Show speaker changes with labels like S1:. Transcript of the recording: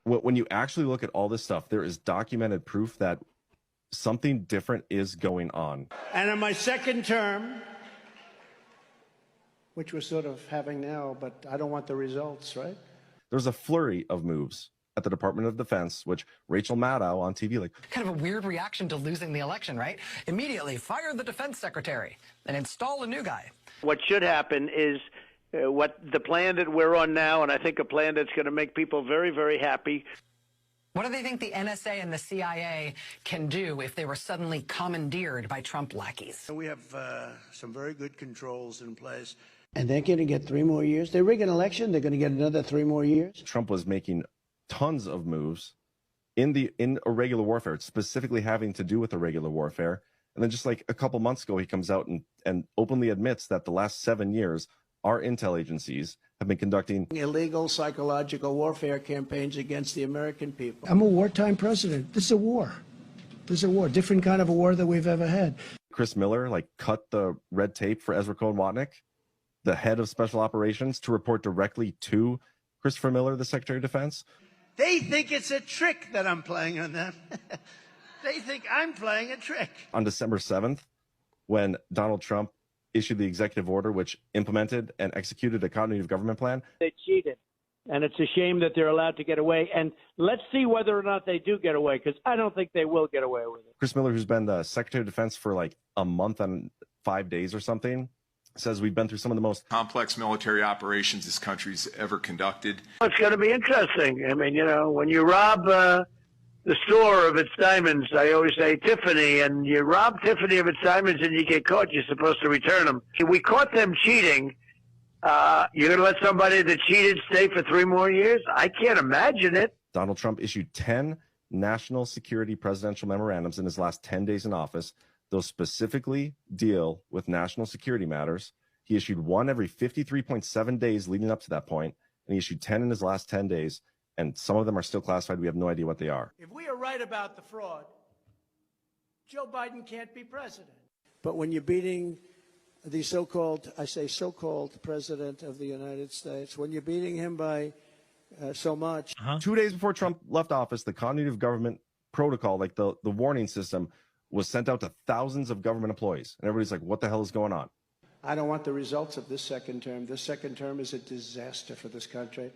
S1: When you actually look at all this stuff, there is documented proof that something different is going on.
S2: And in my second term, which we're sort of having now, but I don't want the results, right?
S1: There's a flurry of moves at the Department of Defense, which Rachel Maddow on TV, like,
S3: kind of a weird reaction to losing the election, right? Immediately fire the defense secretary and install a new guy.
S4: What should happen is what the plan that we're on now, and I think a plan that's going to make people very, very happy.
S3: What do they think the NSA and the CIA can do if they were suddenly commandeered by Trump lackeys?
S2: We have some very good controls in place. And they're going to get 3 more years. They rig an election, they're going to get another 3 more years.
S1: Trump was making tons of moves in irregular warfare, specifically having to do with irregular warfare. And then just like a couple months ago, he comes out and openly admits that the last 7 years, our intel agencies have been conducting
S2: illegal psychological warfare campaigns against the American people. I'm a wartime president. This is a war. This is a war, different kind of a war than we've ever had.
S1: Chris Miller, like, cut the red tape for Ezra Cohen-Watnick, the head of special operations, to report directly to Christopher Miller, the Secretary of Defense.
S2: They think it's a trick that I'm playing on them. They think I'm playing a trick.
S1: On December 7th, when Donald Trump issued the executive order which implemented and executed a continuity of government plan.
S4: They cheated, and it's a shame that they're allowed to get away. And let's see whether or not they do get away, because I don't think they will get away with it.
S1: Chris Miller, who's been the Secretary of Defense for like a month and 5 days or something, says we've been through some of the most
S5: complex military operations this country's ever conducted.
S4: It's going to be interesting. I mean, you know, when you rob the store of its diamonds, I always say Tiffany, and you rob Tiffany of its diamonds and you get caught, you're supposed to return them. We caught them cheating. You're going to let somebody that cheated stay for 3 more years? I can't imagine it.
S1: Donald Trump issued 10 national security presidential memorandums in his last 10 days in office. Those specifically deal with national security matters. He issued one every 53.7 days leading up to that point, and he issued 10 in his last 10 days, and some of them are still classified. We have no idea what they are.
S2: If we are right about the fraud, Joe Biden can't be president. But when you're beating the so-called, I say so-called president of the United States, when you're beating him by so much.
S1: 2 days before Trump left office, the continuity of government protocol, like the warning system, was sent out to thousands of government employees. And everybody's like, what the hell is going on?
S2: I don't want the results of this second term. This second term is a disaster for this country.